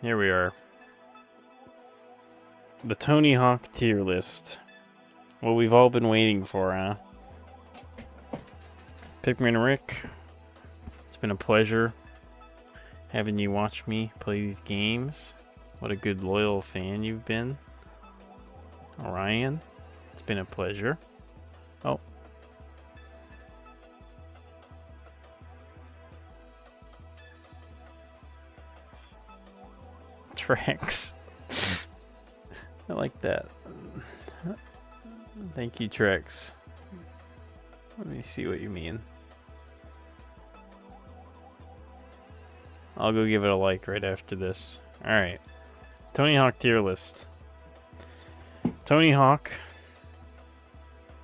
here we are. The Tony Hawk tier list. What we've all been waiting for, huh? Pikmin Rick, it's been a pleasure having you watch me play these games. What a good loyal fan you've been. Orion, it's been a pleasure. Oh. Trex. I like that. Thank you, Trex. Let me see what you mean. I'll go give it a like right after this. Alright. Tony Hawk tier list. Tony Hawk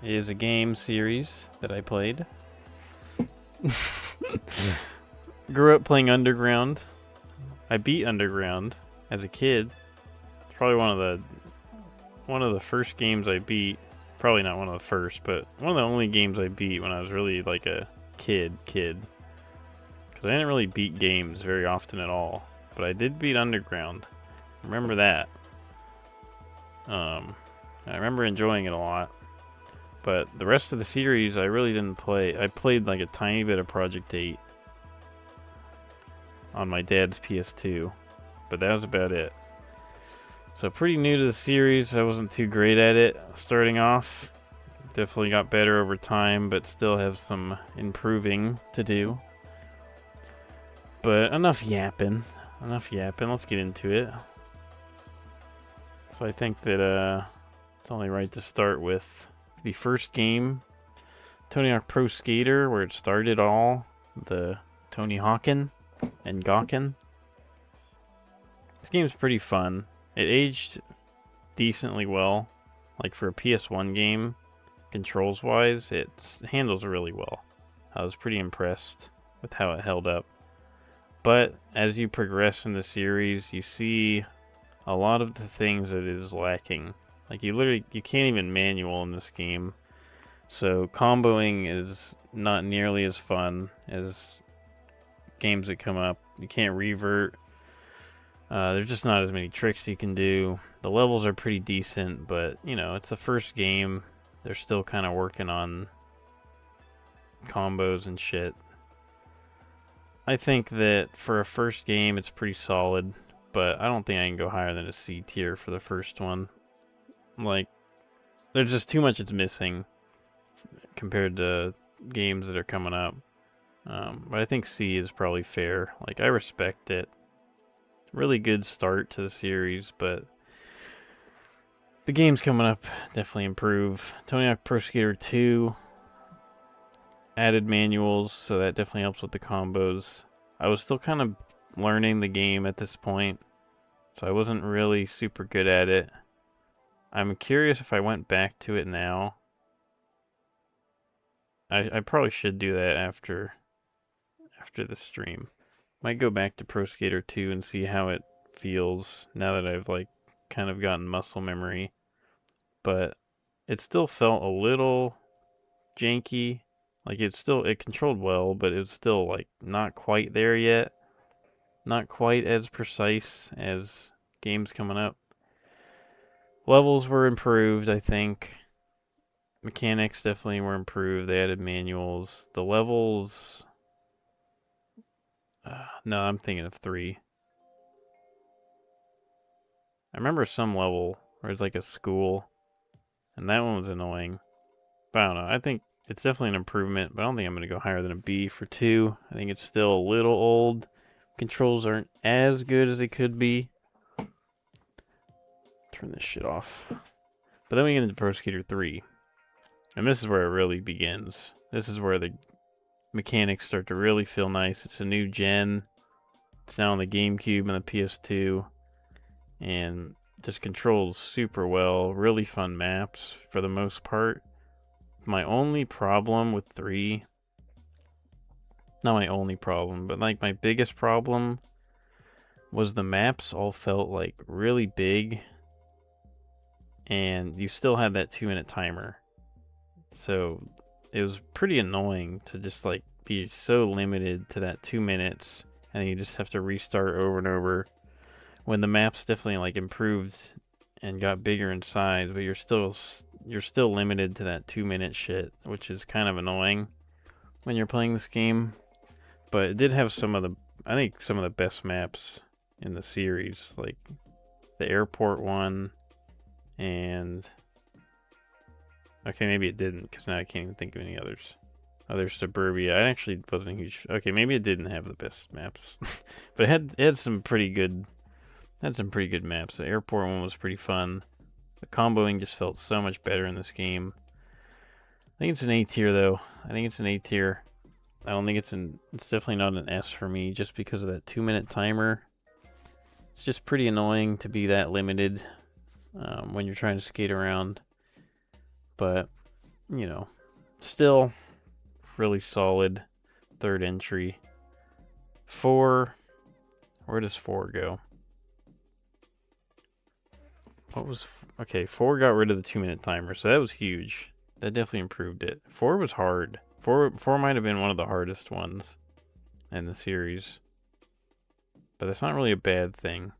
is a game series that I played. Grew up playing Underground. I beat Underground as a kid. It's probably one of the first games I beat. Probably not one of the first, but one of the only games I beat when I was really like a kid. Because I didn't really beat games very often at all. But I did beat Underground. Remember that. I remember enjoying it a lot. But the rest of the series I really didn't play. I played like a tiny bit of Project 8 on my dad's PS2. But that was about it. So pretty new to the series. I wasn't too great at it starting off. Definitely got better over time, but still have some improving to do. But enough yapping. Let's get into it. So I think that it's only right to start with the first game, Tony Hawk Pro Skater, where it started all, the Tony Hawkin' and Gawkin'. This game's pretty fun. It aged decently well. Like for a PS1 game, controls-wise, it handles really well. I was pretty impressed with how it held up. But as you progress in the series, you see a lot of the things that it is lacking. Like you can't even manual in this game. So comboing is not nearly as fun as games that come up. You can't revert. There's just not as many tricks you can do. The levels are pretty decent, but you know, it's the first game. They're still kind of working on combos and shit. I think that for a first game, it's pretty solid, but I don't think I can go higher than a C tier for the first one. Like, there's just too much it's missing compared to games that are coming up. But I think C is probably fair. Like, I respect it. Really good start to the series, but the games coming up definitely improve. Tony Hawk Pro Skater 2 added manuals, so that definitely helps with the combos. I was still kind of learning the game at this point, so I wasn't really super good at it. I'm curious if I went back to it now. I probably should do that after the stream. Might go back to Pro Skater 2 and see how it feels now that I've like kind of gotten muscle memory. But it still felt a little janky. Like it controlled well, but it's still like not quite there yet. Not quite as precise as games coming up. Levels were improved, I think. Mechanics definitely were improved. They added manuals. The levels... no, I'm thinking of 3. I remember some level where it's like a school, and that one was annoying. But I don't know. I think it's definitely an improvement, but I don't think I'm going to go higher than a B for 2. I think it's still a little old. Controls aren't as good as they could be. Turn this shit off. But then we get into Pro Skater 3. And this is where it really begins. This is where the mechanics start to really feel nice. It's a new gen. It's now on the GameCube and the PS2. And just controls super well. Really fun maps for the most part. My only problem with 3... Not my only problem, but like my biggest problem was the maps all felt like really big. And you still had that 2-minute timer. So it was pretty annoying to just like be so limited to that 2 minutes, and you just have to restart over and over when the maps definitely like improved and got bigger in size, but you're still limited to that 2-minute shit, which is kind of annoying when you're playing this game. But it did have some of the best maps in the series, like the airport one, and okay, maybe it didn't, because now I can't even think of any others. Other suburbia, I actually wasn't a huge. Okay, maybe it didn't have the best maps, but it had some pretty good. Had some pretty good maps. The airport one was pretty fun. The comboing just felt so much better in this game. I think it's an A tier though. I think it's an A tier. I don't think it's definitely not an S for me, just because of that 2-minute timer. It's just pretty annoying to be that limited when you're trying to skate around. But, you know, still really solid third entry. 4, where does 4 go? Okay, 4 got rid of the 2-minute timer, so that was huge. That definitely improved it. 4 was hard. 4 might have been one of the hardest ones in the series. But that's not really a bad thing.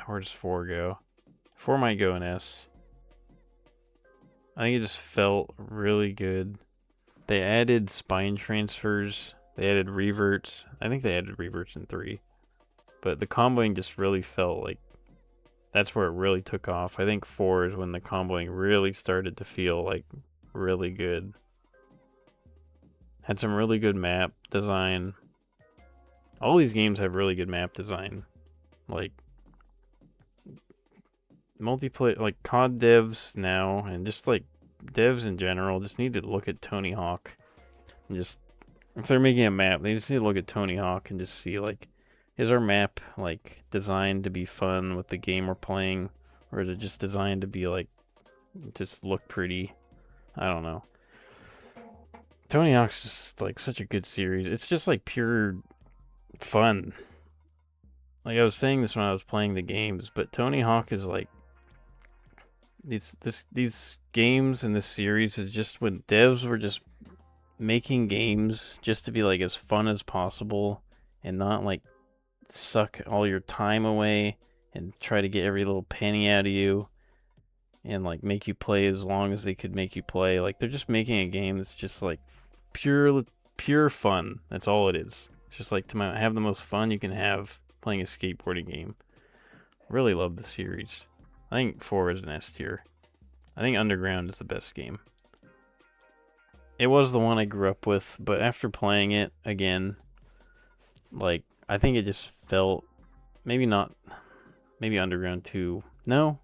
Where does 4 go? 4 might go in S. I think it just felt really good. They added spine transfers. They added reverts. I think they added reverts in 3. But the comboing just really felt like that's where it really took off. I think 4 is when the comboing really started to feel like really good. Had some really good map design. All these games have really good map design. Like multiplayer, like COD devs now, and just like devs in general, just need to look at Tony Hawk and just, if they're making a map, they just need to look at Tony Hawk and just see, like, is our map like designed to be fun with the game we're playing, or is it just designed to be like just look pretty? I don't know. Tony Hawk's just like such a good series. It's just like pure fun. Like I was saying this when I was playing the games, but Tony Hawk is like these games in this series is just when devs were just making games just to be like as fun as possible and not like suck all your time away and try to get every little penny out of you and like make you play as long as they could make you play. Like they're just making a game that's just like pure fun. That's all it is. It's just like to have the most fun you can have playing a skateboarding game. Really love the series. I think 4 is an S tier. I think Underground is the best game. It was the one I grew up with, but after playing it again, like, I think it just felt, maybe Underground 2. No,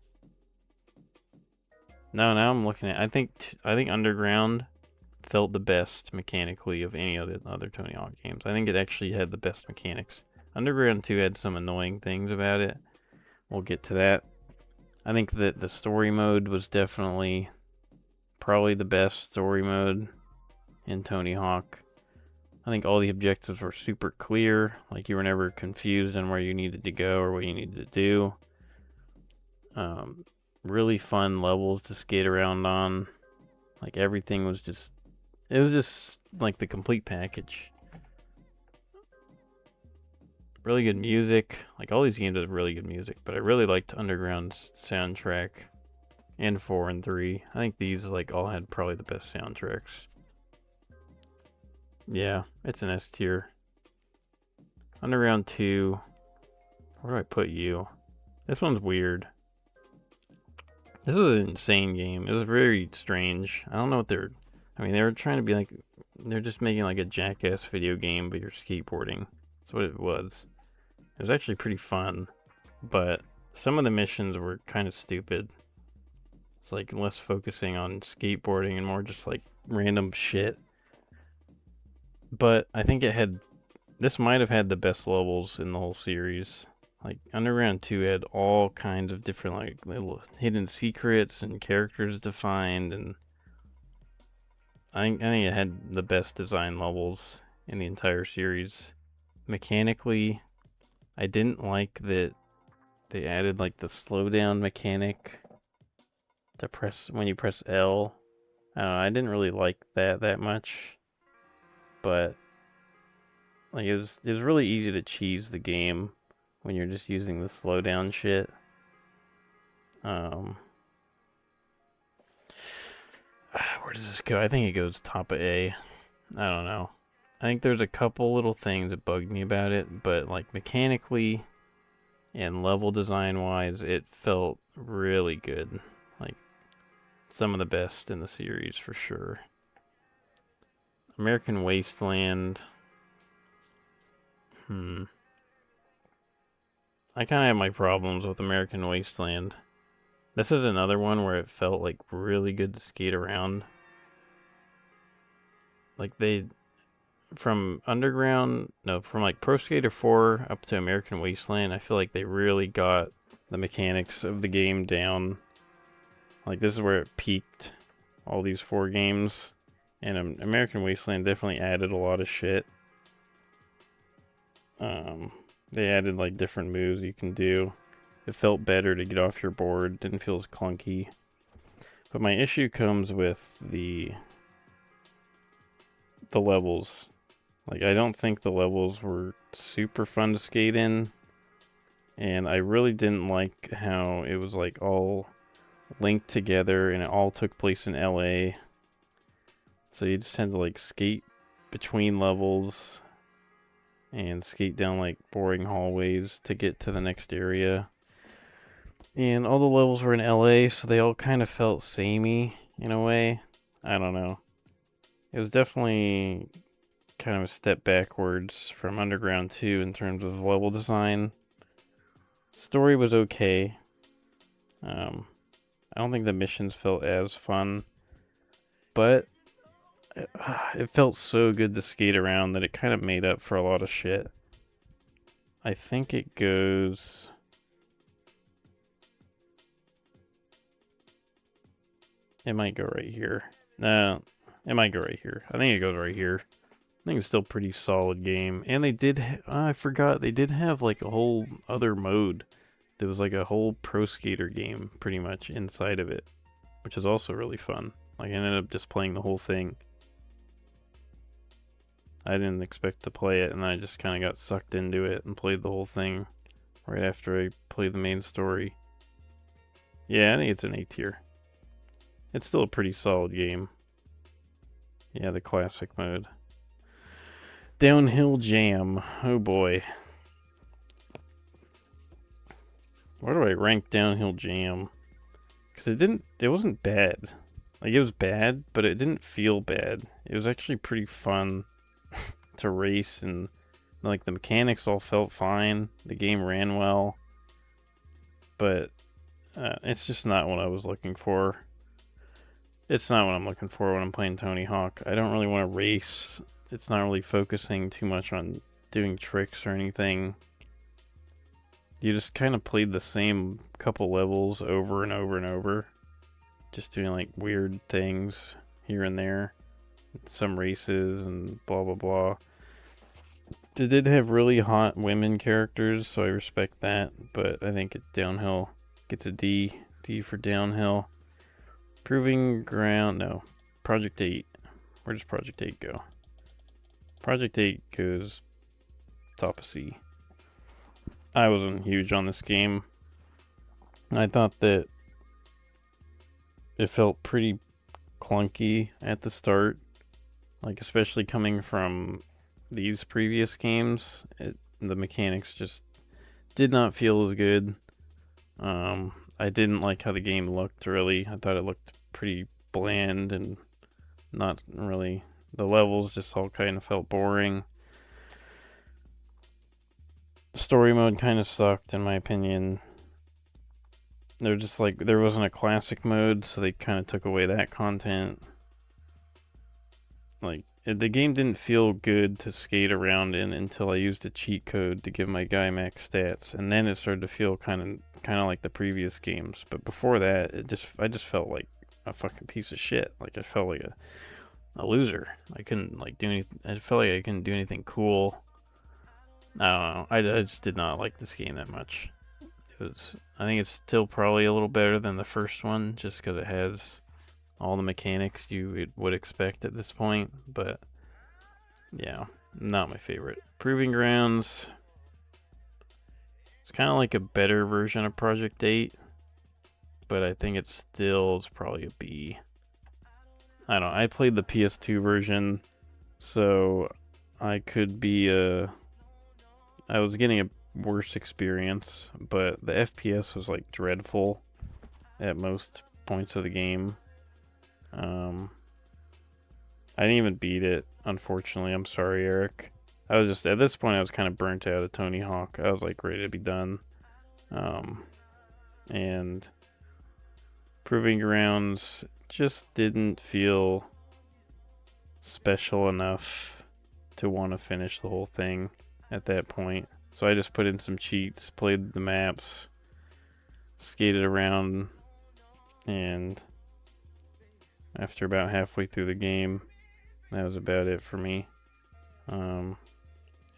now I'm looking at, I think Underground felt the best mechanically of any other Tony Hawk games. I think it actually had the best mechanics. Underground 2 had some annoying things about it. We'll get to that. I think that the story mode was definitely probably the best story mode in Tony Hawk. I think all the objectives were super clear. Like you were never confused on where you needed to go or what you needed to do. Really fun levels to skate around on. Like everything was just, it was just like the complete package. Really good music. Like all these games have really good music, but I really liked Underground's soundtrack and 4 and 3. I think these like all had probably the best soundtracks. Yeah, it's an S tier. Underground 2. Where do I put you? This one's weird. This was an insane game. It was very strange. I don't know what they're, I mean, they were trying to be like, they're just making like a Jackass video game, but you're skateboarding. That's what it was. It was actually pretty fun, but some of the missions were kind of stupid. It's like less focusing on skateboarding and more just like random shit. But I think this might have had the best levels in the whole series. Like Underground 2 had all kinds of different like little hidden secrets and characters defined, and I think it had the best design levels in the entire series. Mechanically, I didn't like that they added like the slowdown mechanic to press when you press L. I don't know, I didn't really like that much. But like it was really easy to cheese the game when you're just using the slowdown shit. Where does this go? I think it goes top of A. I don't know. I think there's a couple little things that bugged me about it, but like mechanically and level design wise, it felt really good. Like some of the best in the series for sure. American Wasteland. I kind of have my problems with American Wasteland. This is another one where it felt like really good to skate around. Like from like Pro Skater 4 up to American Wasteland, I feel like they really got the mechanics of the game down. Like this is where it peaked, all these 4 games. And American Wasteland definitely added a lot of shit. They added like different moves you can do. It felt better to get off your board, didn't feel as clunky. But my issue comes with the levels. Like, I don't think the levels were super fun to skate in. And I really didn't like how it was like all linked together and it all took place in LA. So you just had to like skate between levels and skate down like boring hallways to get to the next area. And all the levels were in LA, so they all kind of felt samey in a way. I don't know. It was definitely kind of a step backwards from Underground 2 in terms of level design. Story was okay. I don't think the missions felt as fun, but it felt so good to skate around that it kind of made up for a lot of shit. I think it goes... It might go right here. No, it might go right here. I think it goes right here. I think it's still a pretty solid game. And they did... I forgot. They did have like a whole other mode. There was like a whole Pro Skater game pretty much inside of it, which is also really fun. Like I ended up just playing the whole thing. I didn't expect to play it, and I just kind of got sucked into it and played the whole thing right after I played the main story. Yeah, I think it's an A tier. It's still a pretty solid game. Yeah, the classic mode. Downhill Jam. Oh boy. Where do I rank Downhill Jam? Because it wasn't bad. Like, it was bad, but it didn't feel bad. It was actually pretty fun to race, and like the mechanics all felt fine. The game ran well. But it's just not what I was looking for. It's not what I'm looking for when I'm playing Tony Hawk. I don't really want to race. It's not really focusing too much on doing tricks or anything. You just kind of played the same couple levels over and over and over. Just doing like weird things here and there. Some races and blah blah blah. They did have really hot women characters, so I respect that. But I think Downhill gets a D. D for Downhill. Proving Ground, no. Project 8. Where does Project 8 go? Project 8 goes top of C. I wasn't huge on this game. I thought that it felt pretty clunky at the start. Like, especially coming from these previous games, the mechanics just did not feel as good. I didn't like how the game looked, really. I thought it looked pretty bland and not really... The levels just all kind of felt boring. Story mode kind of sucked, in my opinion. They're just like... There wasn't a classic mode, so they kind of took away that content. Like, the game didn't feel good to skate around in until I used a cheat code to give my guy max stats, and then it started to feel kind of like the previous games. But before that, I just felt like a fucking piece of shit. Like I felt like a loser. I couldn't like do anything. I felt like I couldn't do anything cool. I don't know. I just did not like this game that much. I think it's still probably a little better than the first one, just because it has all the mechanics you would expect at this point, but yeah, not my favorite. Proving Grounds, It's kind of like a better version of Project 8, but I think it's probably a B. I don't know. I played the PS2 version, so I could be I was getting a worse experience, but the FPS was like dreadful at most points of the game. I didn't even beat it, unfortunately. I'm sorry, Eric. I was just, at this point, I was kind of burnt out of Tony Hawk. I was like ready to be done. And Proving Grounds just didn't feel special enough to want to finish the whole thing at that point. So I just put in some cheats, played the maps, skated around, and after about halfway through the game, that was about it for me.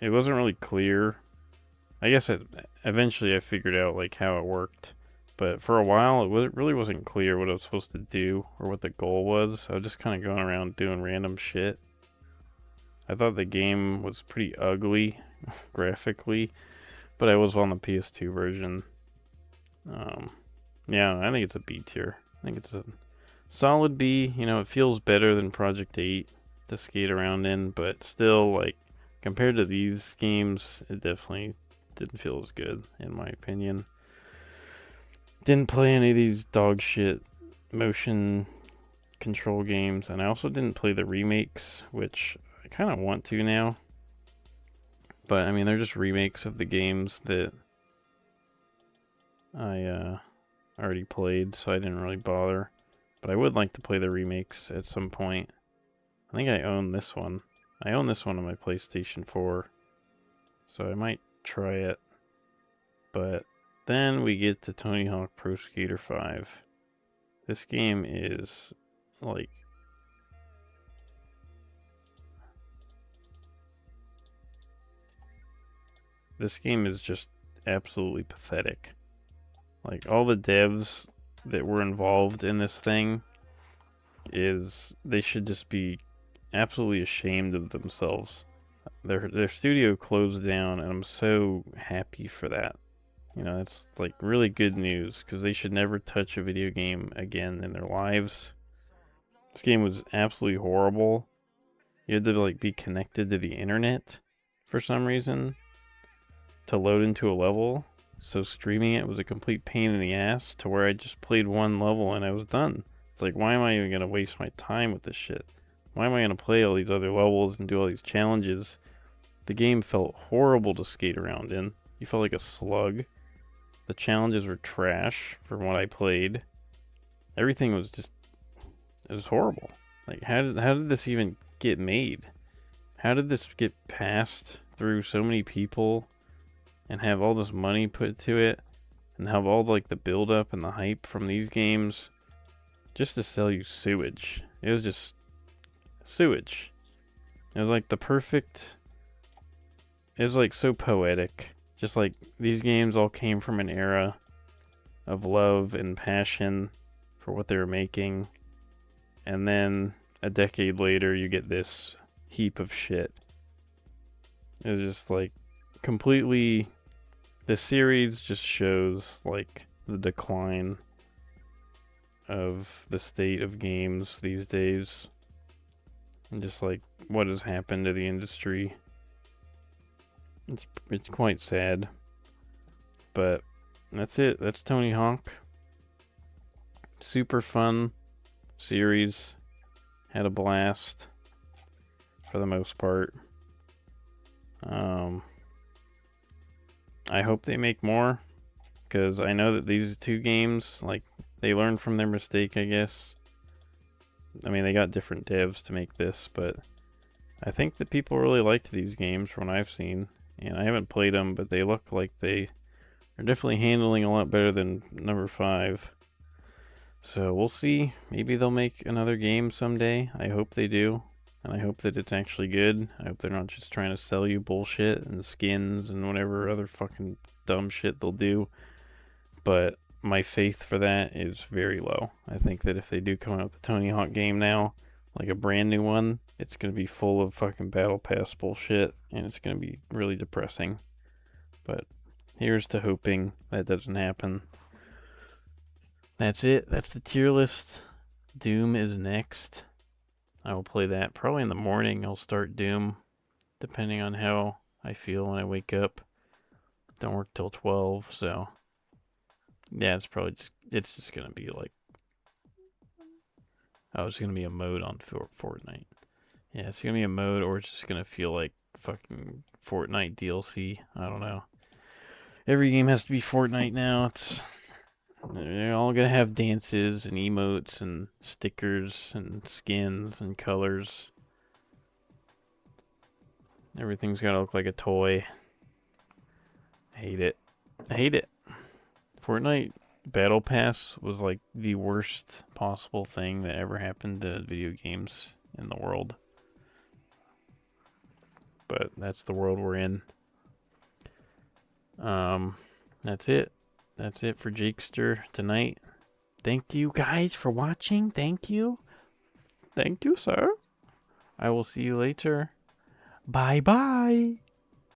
It wasn't really clear. I guess eventually I figured out like how it worked, but for a while it really wasn't clear what I was supposed to do or what the goal was. I was just kind of going around doing random shit. I thought the game was pretty ugly graphically, but I was on the PS2 version. Yeah, I think it's a B tier. I think it's a solid B. You know, it feels better than Project 8 to skate around in, but still, like, compared to these games, it definitely didn't feel as good, in my opinion. Didn't play any of these dog shit motion control games, and I also didn't play the remakes, which I kind of want to now. But, I mean, they're just remakes of the games that I already played, so I didn't really bother. But I would like to play the remakes at some point. I think I own this one. I own this one on my PlayStation 4, so I might try it. But then we get to Tony Hawk Pro Skater 5. This game is like... This game is just absolutely pathetic. Like, all the devs that were involved in this thing they should just be absolutely ashamed of themselves. Their studio closed down, and I'm so happy for that. You know, it's like really good news, because they should never touch a video game again in their lives. This game was absolutely horrible. You had to like be connected to the internet for some reason to load into a level. So streaming it was a complete pain in the ass, to where I just played one level and I was done. It's like, why am I even going to waste my time with this shit? Why am I going to play all these other levels and do all these challenges? The game felt horrible to skate around in. You felt like a slug. The challenges were trash from what I played. Everything was just... It was horrible. Like, how did this even get made? How did this get passed through so many people and have all this money put to it and have all like the build up and the hype from these games just to sell you sewage? It was just sewage. It was like the perfect... It was like so poetic. Just like these games all came from an era of love and passion for what they were making. And then a decade later, you get this heap of shit. It was just like completely... The series just shows like the decline of the state of games these days. And just like what has happened to the industry. It's quite sad. But that's it. That's Tony Hawk. Super fun series. Had a blast for the most part. I hope they make more, because I know that these two games, like, they learned from their mistake, I guess. I mean, they got different devs to make this, but I think that people really liked these games from what I've seen. And I haven't played them, but they look like they are definitely handling a lot better than number 5. So we'll see. Maybe they'll make another game someday. I hope they do. And I hope that it's actually good. I hope they're not just trying to sell you bullshit and skins and whatever other fucking dumb shit they'll do. But my faith for that is very low. I think that if they do come out with a Tony Hawk game now, like a brand new one, it's going to be full of fucking Battle Pass bullshit, and it's going to be really depressing. But Here's to hoping that doesn't happen. That's it. That's the tier list. Doom is next. I will play that probably in the morning. I'll start Doom, depending on how I feel when I wake up. Don't work till 12, so yeah, it's just gonna be like, oh, it's gonna be a mode on Fortnite. Yeah, it's gonna be a mode, or it's just gonna feel like fucking Fortnite DLC. I don't know. Every game has to be Fortnite now. They're all gonna have dances and emotes and stickers and skins and colors. Everything's gotta look like a toy. I hate it. I hate it. Fortnite Battle Pass was like the worst possible thing that ever happened to video games in the world. But that's the world we're in. That's it. That's it for Jakester tonight. Thank you guys for watching. Thank you. Thank you, sir. I will see you later. Bye-bye.